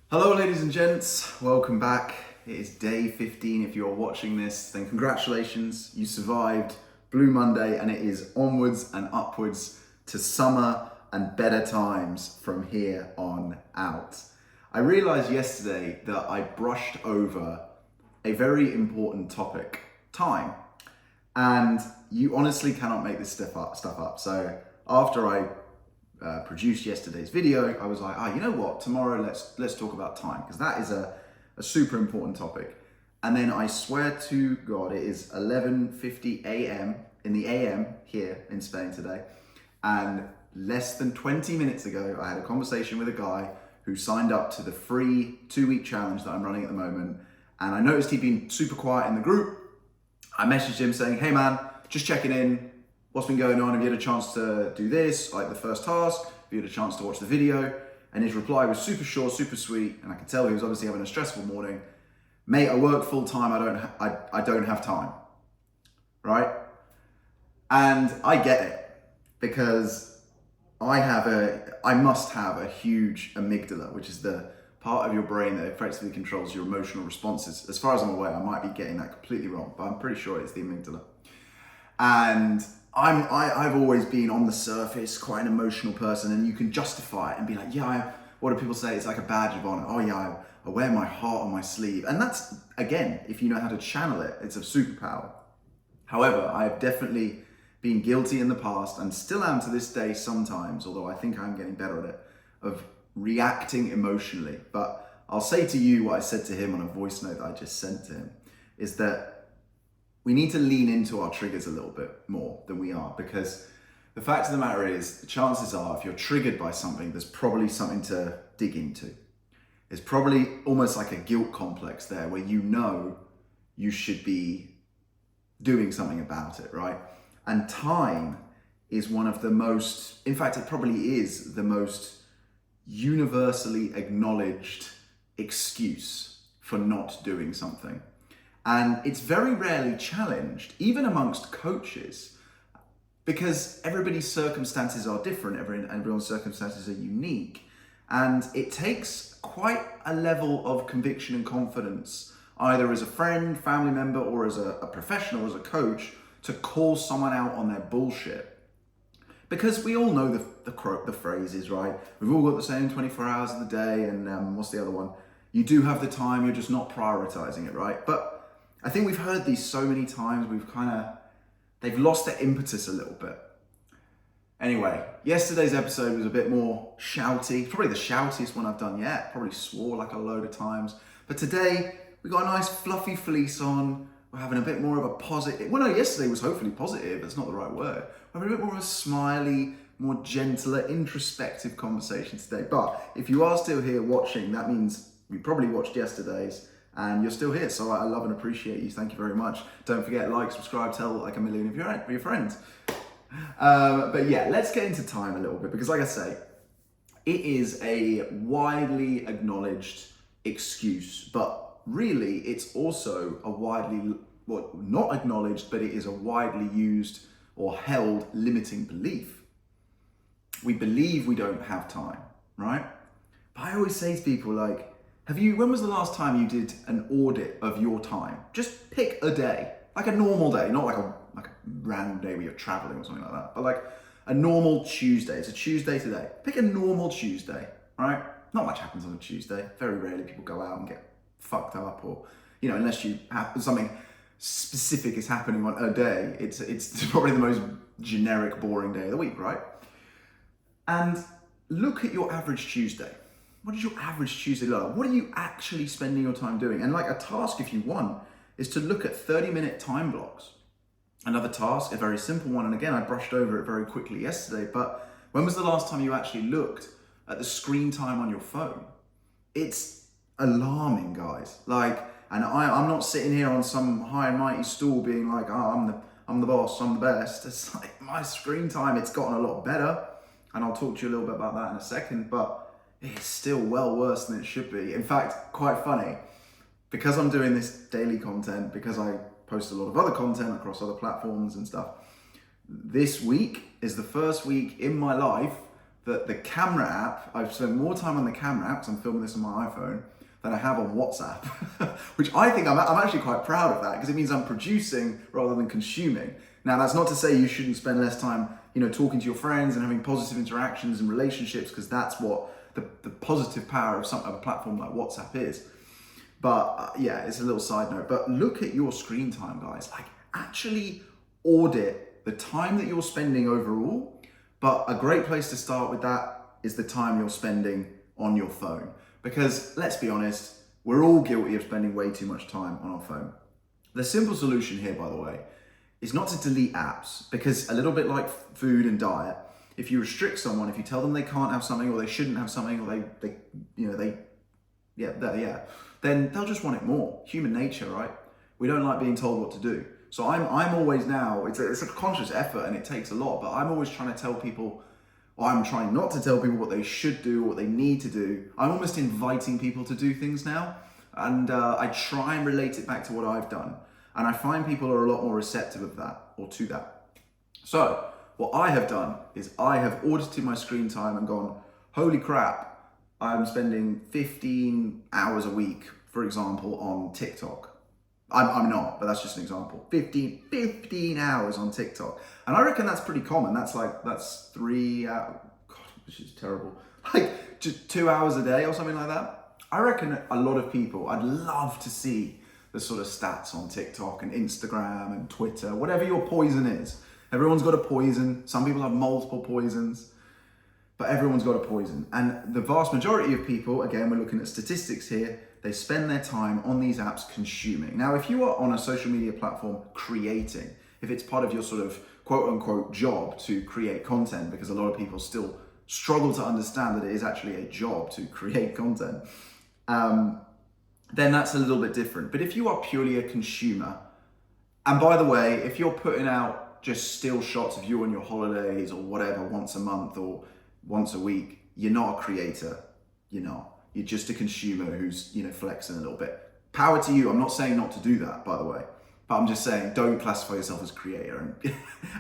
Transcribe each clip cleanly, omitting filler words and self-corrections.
Hello ladies and gents, welcome back. It is day 15. If you're watching this, then congratulations, you survived Blue Monday and it is onwards and upwards to summer and better times from here on out. I realized yesterday that I brushed over a very important topic, time. And you honestly cannot make this stuff up. So after I produced yesterday's video, I was like, you know what? Tomorrow, let's talk about time, because that is a super important topic. And then I swear to God, it is 11:50 a.m. in the a.m. here in Spain today. And less than 20 minutes ago, I had a conversation with a guy who signed up to the free 2-week challenge that I'm running at the moment. And I noticed he'd been super quiet in the group. I messaged him saying, hey man, just checking in. What's been going on? Have you had a chance to do this, like the first task? Have you had a chance to watch the video? And his reply was super short, super sweet. And I could tell he was obviously having a stressful morning. Mate, I work full time. I don't have time, right? And I get it, because I must have a huge amygdala, which is the part of your brain that effectively controls your emotional responses. As far as I'm aware, I might be getting that completely wrong, but I'm pretty sure it's the amygdala. And I've always been on the surface quite an emotional person, and you can justify it and be like, what do people say? It's like a badge of honor. Oh yeah, I wear my heart on my sleeve. And that's, again, if you know how to channel it, it's a superpower. However, I have definitely been guilty in the past, and still am to this day sometimes, although I think I'm getting better at it, of reacting emotionally. But I'll say to you what I said to him on a voice note that I just sent to him, is that we need to lean into our triggers a little bit more than we are, because the fact of the matter is, the chances are if you're triggered by something, there's probably something to dig into. There's probably almost like a guilt complex there where you know you should be doing something about it, right? And time is one of the most, in fact, it probably is the most universally acknowledged excuse for not doing something. And it's very rarely challenged, even amongst coaches, because everybody's circumstances are different, everyone's circumstances are unique. And it takes quite a level of conviction and confidence, either as a friend, family member, or as a professional, as a coach, to call someone out on their bullshit. Because we all know the phrases, right? We've all got the same 24 hours of the day, and what's the other one? You do have the time, you're just not prioritizing it, right? But I think we've heard these so many times, they've lost their impetus a little bit. Anyway, yesterday's episode was a bit more shouty, probably the shoutiest one I've done yet, probably swore like a load of times. But today, we got a nice fluffy fleece on, we're having a bit more of a positive, yesterday was hopefully positive, that's not the right word. We're having a bit more of a smiley, more gentler, introspective conversation today. But if you are still here watching, that means you probably watched yesterday's, and you're still here, so I love and appreciate you. Thank you very much. Don't forget, like, subscribe, tell like a million of your friends. But yeah, let's get into time a little bit, because like I say, it is a widely acknowledged excuse, but really it's also a not acknowledged, but it is a widely used or held limiting belief. We believe we don't have time, right? But I always say to people, like, when was the last time you did an audit of your time? Just pick a day, like a normal day, not like a random day where you're traveling or something like that, but like a normal Tuesday. It's a Tuesday today. Pick a normal Tuesday, right? Not much happens on a Tuesday. Very rarely people go out and get fucked up, or, unless you have something specific is happening on a day, it's probably the most generic, boring day of the week, right? And look at your average Tuesday. What does your average Tuesday look like? What are you actually spending your time doing? And like a task, if you want, is to look at 30-minute time blocks. Another task, a very simple one, and again, I brushed over it very quickly yesterday, but when was the last time you actually looked at the screen time on your phone? It's alarming, guys. And I'm not sitting here on some high and mighty stool being like, I'm the boss, I'm the best. It's like my screen time, it's gotten a lot better. And I'll talk to you a little bit about that in a second, but it's still well worse than it should be. In fact, quite funny, because I'm doing this daily content, because I post a lot of other content across other platforms and stuff, this week is the first week in my life that the camera app, I've spent more time on the camera app, because I'm filming this on my iPhone, than I have on WhatsApp, which I think I'm actually quite proud of that, because it means I'm producing rather than consuming. Now, that's not to say you shouldn't spend less time, talking to your friends and having positive interactions and relationships, because that's what the positive power of a platform like WhatsApp is. But yeah, it's a little side note. But look at your screen time, guys. Like, actually audit the time that you're spending overall. But a great place to start with that is the time you're spending on your phone. Because let's be honest, we're all guilty of spending way too much time on our phone. The simple solution here, by the way, is not to delete apps, because a little bit like food and diet, if you restrict someone, if you tell them they can't have something or they shouldn't have something, or then they'll just want it more. Human nature, right? We don't like being told what to do. So I'm always now, it's a conscious effort and it takes a lot, but I'm always trying to tell people, or I'm trying not to tell people what they should do or what they need to do. I'm almost inviting people to do things now. And I try and relate it back to what I've done. And I find people are a lot more receptive of that, or to that. So what I have done is I have audited my screen time and gone, holy crap, I'm spending 15 hours a week, for example, on TikTok. I'm not, but that's just an example. 15 hours on TikTok. And I reckon that's pretty common. That's 3 hours, God, which is terrible. Like just 2 hours a day or something like that. I reckon a lot of people, I'd love to see the sort of stats on TikTok and Instagram and Twitter, whatever your poison is. Everyone's got a poison. Some people have multiple poisons, but everyone's got a poison. And the vast majority of people, again, we're looking at statistics here, they spend their time on these apps consuming. Now, if you are on a social media platform creating, if it's part of your sort of quote unquote job to create content, because a lot of people still struggle to understand that it is actually a job to create content, then that's a little bit different. But if you are purely a consumer, and by the way, if you're putting out just still shots of you on your holidays or whatever once a month or once a week, you're not a creator. You're not. You're just a consumer who's, flexing a little bit. Power to you. I'm not saying not to do that, by the way, but I'm just saying don't classify yourself as creator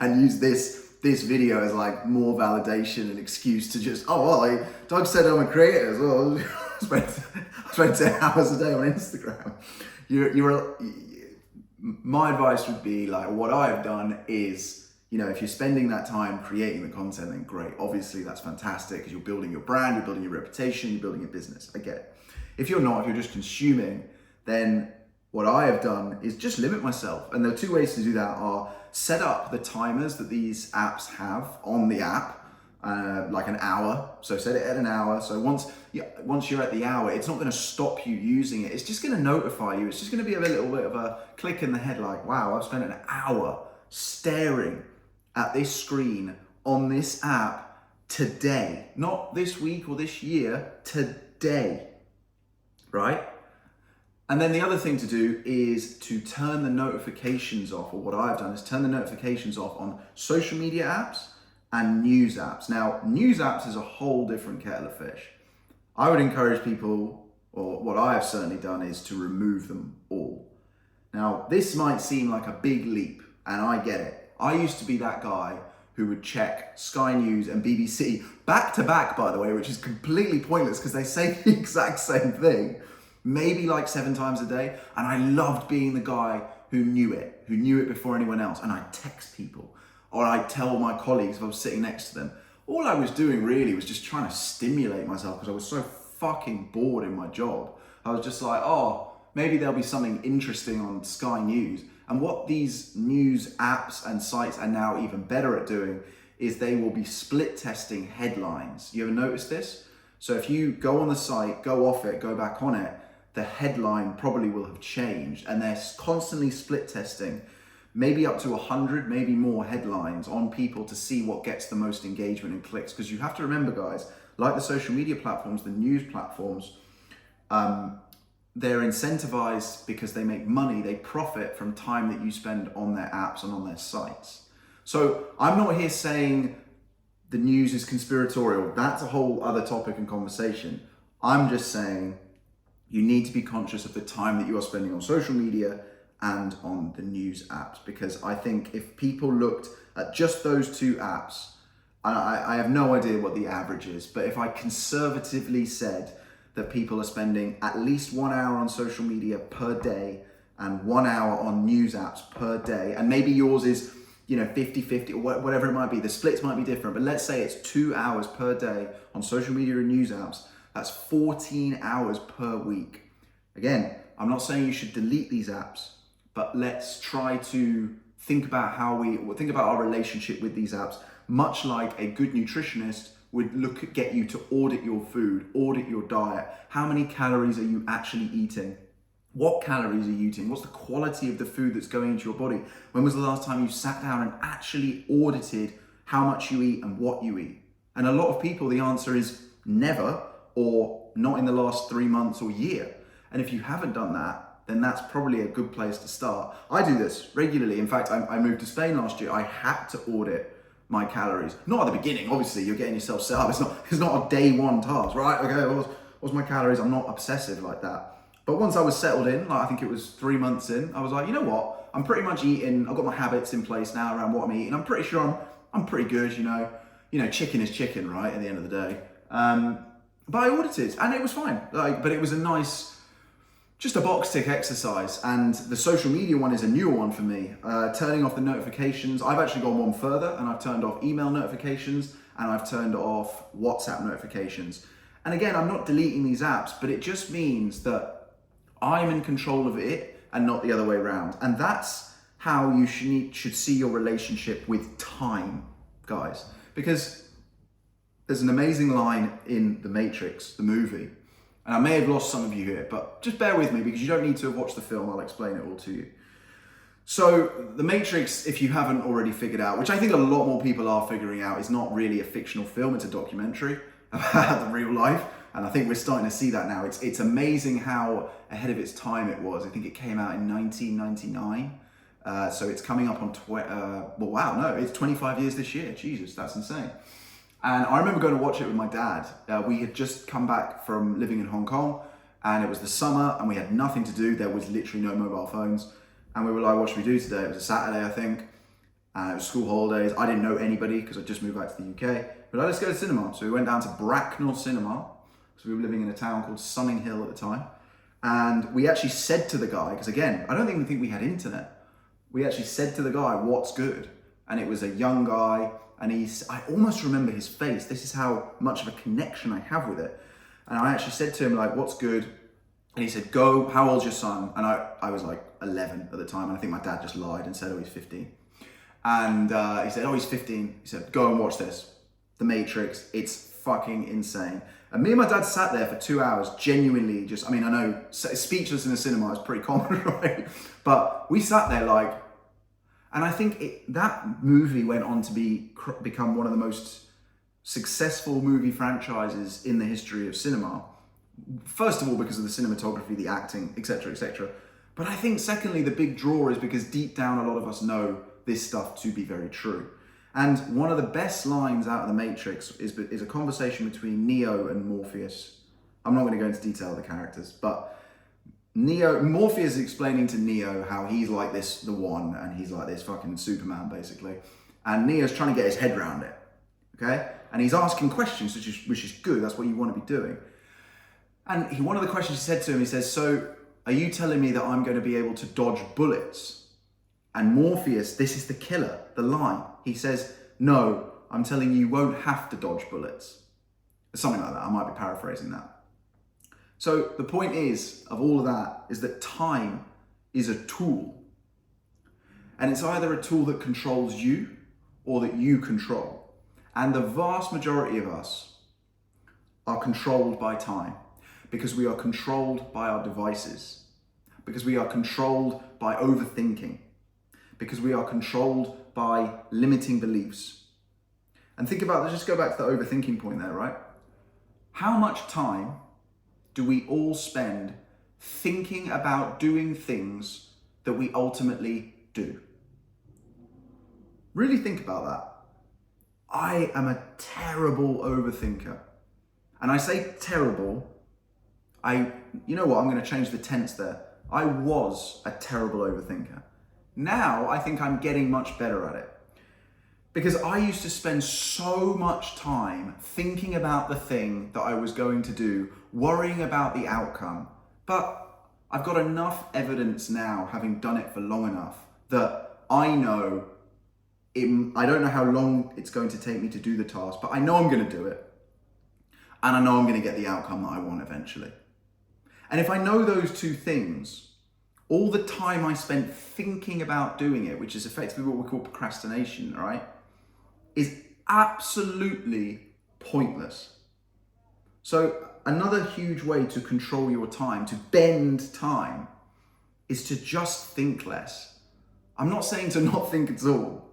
and use this video as like more validation and excuse to just, Doug said I'm a creator as well. I spend 10 hours a day on Instagram. My advice would be like, what I've done is, if you're spending that time creating the content, then great. Obviously, that's fantastic because you're building your brand, you're building your reputation, you're building your business. I get it. If you're not, if you're just consuming, then what I have done is just limit myself. And there are two ways to do that: are set up the timers that these apps have on the app, like an hour. So set it at an hour. So once you're at the hour, it's not going to stop you using it. It's just going to notify you. It's just going to be a little bit of a click in the head, like, wow, I've spent an hour staring at this screen on this app today, not this week or this year, today, right? And then the other thing to do is to turn the notifications off, or what I've done is turn the notifications off on social media apps and news apps. Now, news apps is a whole different kettle of fish. I would encourage people, or what I have certainly done, is to remove them all. Now, this might seem like a big leap, and I get it. I used to be that guy who would check Sky News and BBC back to back, by the way, which is completely pointless because they say the exact same thing, maybe like 7 times a day. And I loved being the guy who knew it before anyone else. And I'd text people, or I'd tell my colleagues if I was sitting next to them. All I was doing really was just trying to stimulate myself because I was so fucking bored in my job. I was just like, maybe there'll be something interesting on Sky News. And what these news apps and sites are now even better at doing is they will be split testing headlines. You ever notice this? So if you go on the site, go off it, go back on it, the headline probably will have changed, and they're constantly split testing maybe up to 100, maybe more headlines on people to see what gets the most engagement and clicks. Because you have to remember, guys, like the social media platforms, the news platforms, they're incentivized because they make money, they profit from time that you spend on their apps and on their sites. So I'm not here saying the news is conspiratorial. That's a whole other topic and conversation. I'm just saying you need to be conscious of the time that you are spending on social media and on the news apps, because I think if people looked at just those two apps, I have no idea what the average is, but if I conservatively said that people are spending at least 1 hour on social media per day and 1 hour on news apps per day, and maybe yours is 50-50 or whatever it might be, the splits might be different, but let's say it's 2 hours per day on social media and news apps, that's 14 hours per week. Again, I'm not saying you should delete these apps, but let's try to think about our relationship with these apps, much like a good nutritionist would get you to audit your food, audit your diet. How many calories are you actually eating? What calories are you eating? What's the quality of the food that's going into your body? When was the last time you sat down and actually audited how much you eat and what you eat? And a lot of people, the answer is never, or not in the last 3 months or year. And if you haven't done that, then that's probably a good place to start. I do this regularly. In fact, I moved to Spain last year. I had to audit my calories. Not at the beginning, obviously, you're getting yourself set up. It's not a day one task, right? Okay, what's my calories? I'm not obsessive like that. But once I was settled in, like I think it was 3 months in, I was like, you know what? I'm pretty much eating, I've got my habits in place now around what I'm eating. I'm pretty sure I'm pretty good, chicken is chicken, right? At the end of the day. But I audited and it was fine. But it was just a box tick exercise. And the social media one is a newer one for me. Turning off the notifications. I've actually gone one further and I've turned off email notifications and I've turned off WhatsApp notifications. And again, I'm not deleting these apps, but it just means that I'm in control of it and not the other way around. And that's how you should see your relationship with time, guys. Because there's an amazing line in The Matrix, the movie, and I may have lost some of you here, but just bear with me because you don't need to have watched the film, I'll explain it all to you. So The Matrix, if you haven't already figured out, which I think a lot more people are figuring out, is not really a fictional film, it's a documentary about the real life. And I think we're starting to see that now. It's amazing how ahead of its time it was. I think it came out in 1999. So it's coming up on, it's 25 years this year. Jesus, that's insane. And I remember going to watch it with my dad. We had just come back from living in Hong Kong and it was the summer and we had nothing to do. There was literally no mobile phones. And we were like, what should we do today? It was a Saturday, I think. It was school holidays. I didn't know anybody because I just moved back to the UK. But let's go to the cinema. So we went down to Bracknell Cinema. So we were living in a town called Summing Hill at the time. And we actually said to the guy, because again, I don't even think we had internet. We actually said to the guy, what's good? And it was a young guy. And I almost remember his face. This is how much of a connection I have with it. And I actually said to him, like, what's good? And he said, go, how old's your son? And I was like 11 at the time. And I think my dad just lied and said, oh, he's 15. And he said, oh, he's 15. He said, go and watch this. The Matrix. It's fucking insane. And me and my dad sat there for 2 hours, genuinely I know speechless in a cinema is pretty common, right? But we sat there and I think that movie went on to become one of the most successful movie franchises in the history of cinema. First of all, because of the cinematography, the acting, etc., etc. But I think secondly, the big draw is because deep down, a lot of us know this stuff to be very true. And one of the best lines out of The Matrix is a conversation between Neo and Morpheus. I'm not going to go into detail of the characters, but Morpheus is explaining to Neo how he's like this, the one, and he's like this fucking Superman, basically. And Neo's trying to get his head around it, okay? And he's asking questions, which is good. That's what you want to be doing. And one of the questions he said to him, he says, so are you telling me that I'm going to be able to dodge bullets? And Morpheus, this is the killer, the line. He says, no, I'm telling you, you won't have to dodge bullets. Something like that. I might be paraphrasing that. So the point of all of that is that time is a tool. And it's either a tool that controls you or that you control. And the vast majority of us are controlled by time because we are controlled by our devices, because we are controlled by overthinking, because we are controlled by limiting beliefs. And think about, let's just go back to the overthinking point there, right? How much time do we all spend thinking about doing things that we ultimately do? Really think about that. I am a terrible overthinker. And I say terrible, you know what, I'm going to change the tense there. I was a terrible overthinker. Now I think I'm getting much better at it. Because I used to spend so much time thinking about the thing that I was going to do, worrying about the outcome. But I've got enough evidence now, having done it for long enough, that I know, I don't know how long it's going to take me to do the task, but I know I'm going to do it. And I know I'm going to get the outcome that I want eventually. And if I know those two things, all the time I spent thinking about doing it, which is effectively what we call procrastination, right, is absolutely pointless. So another huge way to control your time, to bend time, is to just think less. I'm not saying to not think at all,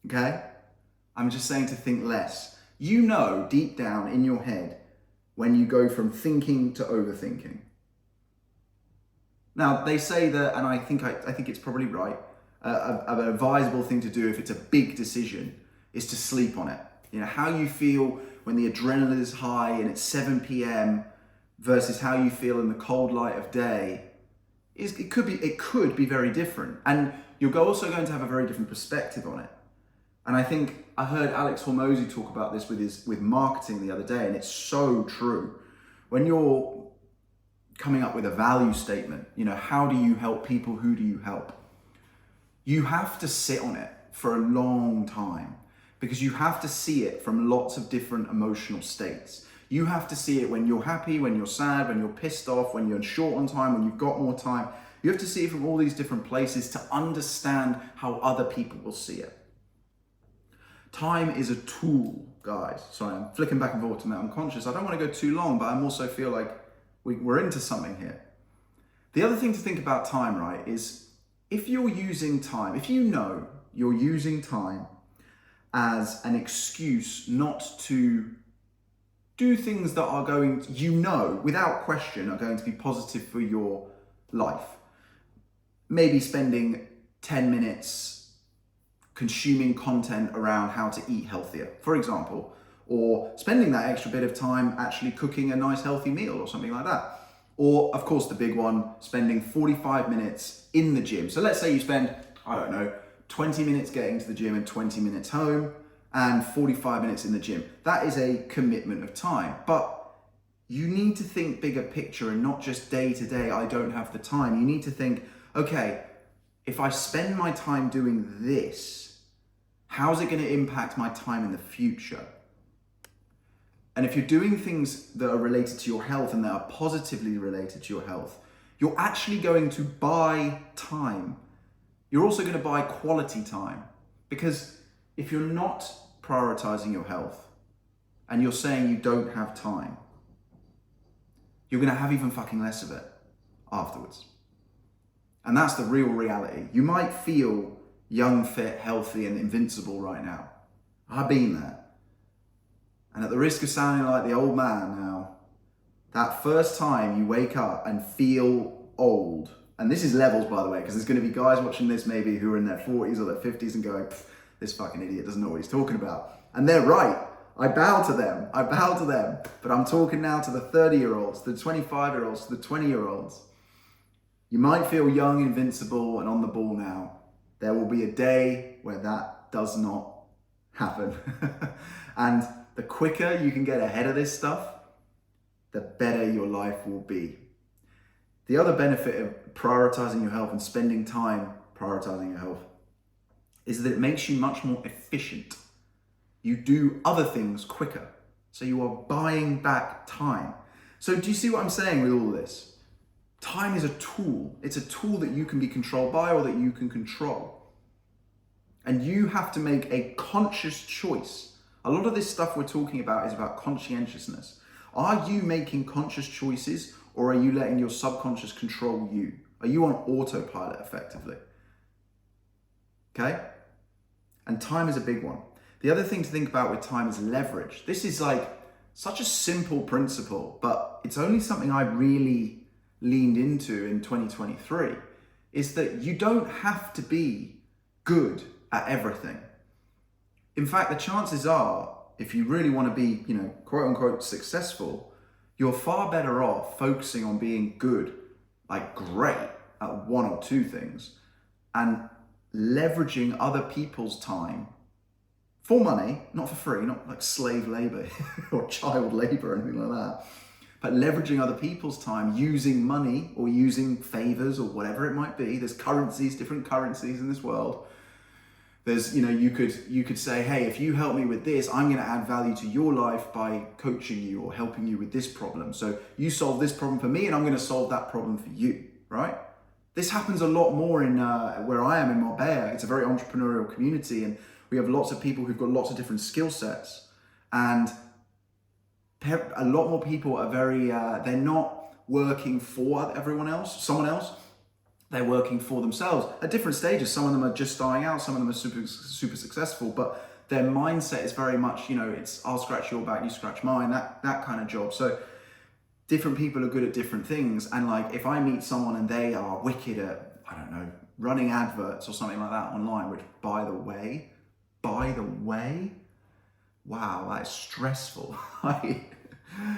okay? I'm just saying to think less. You know deep down in your head when you go from thinking to overthinking. Now, they say that, and I think it's probably right, an advisable thing to do if it's a big decision is to sleep on it. You know, how you feel when the adrenaline is high and it's 7 p.m. versus how you feel in the cold light of day, it could be very different. And you're also going to have a very different perspective on it. And I think I heard Alex Hormozy talk about this with marketing the other day, and it's so true. When you're coming up with a value statement, you know, how do you help people? Who do you help? You have to sit on it for a long time because you have to see it from lots of different emotional states. You have to see it when you're happy, when you're sad, when you're pissed off, when you're short on time, when you've got more time. You have to see it from all these different places to understand how other people will see it. Time is a tool, guys. Sorry, I'm flicking back and forth to my unconscious. I don't want to go too long, but I also feel like we're into something here. The other thing to think about time, right, is if you're using time, if you know you're using time as an excuse not to do things that are going, you know, without question, are going to be positive for your life. Maybe spending 10 minutes consuming content around how to eat healthier, for example, or spending that extra bit of time actually cooking a nice healthy meal or something like that. Or, of course, the big one, spending 45 minutes in the gym. So let's say you spend, 20 minutes getting to the gym and 20 minutes home and 45 minutes in the gym. That is a commitment of time. But you need to think bigger picture and not just day to day, I don't have the time. You need to think, okay, if I spend my time doing this, how's it going to impact my time in the future? And if you're doing things that are related to your health and that are positively related to your health, you're actually going to buy time. You're also going to buy quality time. Because if you're not prioritizing your health and you're saying you don't have time, you're going to have even fucking less of it afterwards. And that's the real reality. You might feel young, fit, healthy, and invincible right now. I've been there. And at the risk of sounding like the old man now, that first time you wake up and feel old, and this is levels, by the way, because there's going to be guys watching this maybe who are in their 40s or their 50s and going, this fucking idiot doesn't know what he's talking about. And they're right. I bow to them. But I'm talking now to the 30-year-olds, the 25-year-olds, the 20-year-olds. You might feel young, invincible, and on the ball now. There will be a day where that does not happen. And the quicker you can get ahead of this stuff, the better your life will be. The other benefit of prioritizing your health and spending time prioritizing your health is that it makes you much more efficient. You do other things quicker. So you are buying back time. So do you see what I'm saying with all this? Time is a tool. It's a tool that you can be controlled by or that you can control. And you have to make a conscious choice. A lot of this stuff we're talking about is about conscientiousness. Are you making conscious choices or are you letting your subconscious control you? Are you on autopilot effectively? Okay? And time is a big one. The other thing to think about with time is leverage. This is like such a simple principle, but it's only something I really leaned into in 2023, is that you don't have to be good at everything. In fact, the chances are, if you really want to be, quote unquote successful, you're far better off focusing on being good, like great at one or two things, and leveraging other people's time for money, not for free, not like slave labor or child labor or anything like that, but leveraging other people's time, using money or using favors or whatever it might be. There's currencies, different currencies in this world. There's, you could say, hey, if you help me with this, I'm going to add value to your life by coaching you or helping you with this problem. So you solve this problem for me and I'm going to solve that problem for you, right? This happens a lot more in where I am in Marbella. It's a very entrepreneurial community and we have lots of people who've got lots of different skill sets. And a lot more people are they're not working for someone else. They're working for themselves at different stages. Some of them are just starting out, some of them are super, super successful, but their mindset is very much, it's I'll scratch your back, you scratch mine, that kind of job. So different people are good at different things. And like, if I meet someone and they are wicked at, I don't know, running adverts or something like that online, which by the way, wow, that is stressful.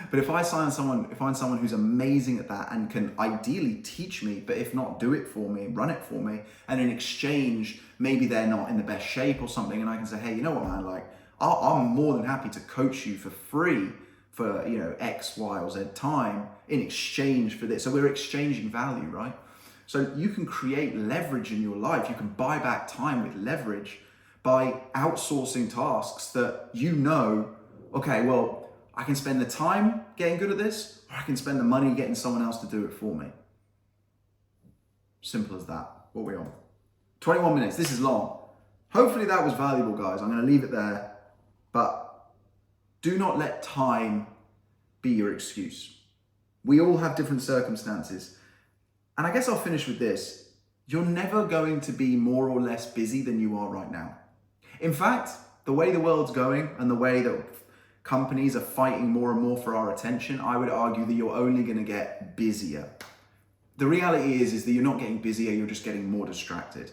But if I find someone who's amazing at that and can ideally teach me, but if not, do it for me, run it for me, and in exchange, maybe they're not in the best shape or something, and I can say, hey, you know what, man, like, I'm more than happy to coach you for free for, X, Y, or Z time in exchange for this. So we're exchanging value, right? So you can create leverage in your life. You can buy back time with leverage by outsourcing tasks that okay, well, I can spend the time getting good at this, or I can spend the money getting someone else to do it for me. Simple as that. What are we on? 21 minutes, this is long. Hopefully that was valuable, guys. I'm gonna leave it there, but do not let time be your excuse. We all have different circumstances. And I guess I'll finish with this. You're never going to be more or less busy than you are right now. In fact, the way the world's going and the way that companies are fighting more and more for our attention, I would argue that you're only going to get busier. The reality is that you're not getting busier, you're just getting more distracted.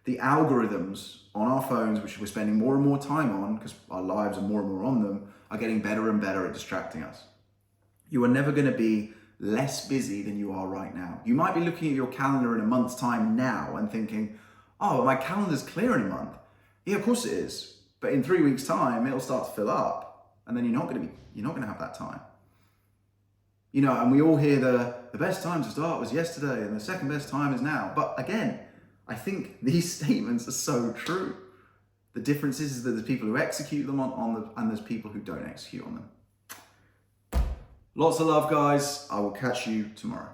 The algorithms on our phones, which we're spending more and more time on, because our lives are more and more on them, are getting better and better at distracting us. You are never going to be less busy than you are right now. You might be looking at your calendar in a month's time now and thinking, oh, my calendar's clear in a month. Yeah, of course it is. But in 3 weeks' time, it'll start to fill up. And then you're not going to have that time. And we all hear the best time to start was yesterday and the second best time is now. But again, I think these statements are so true. The difference is that there's people who execute them and there's people who don't execute on them. Lots of love, guys. I will catch you tomorrow.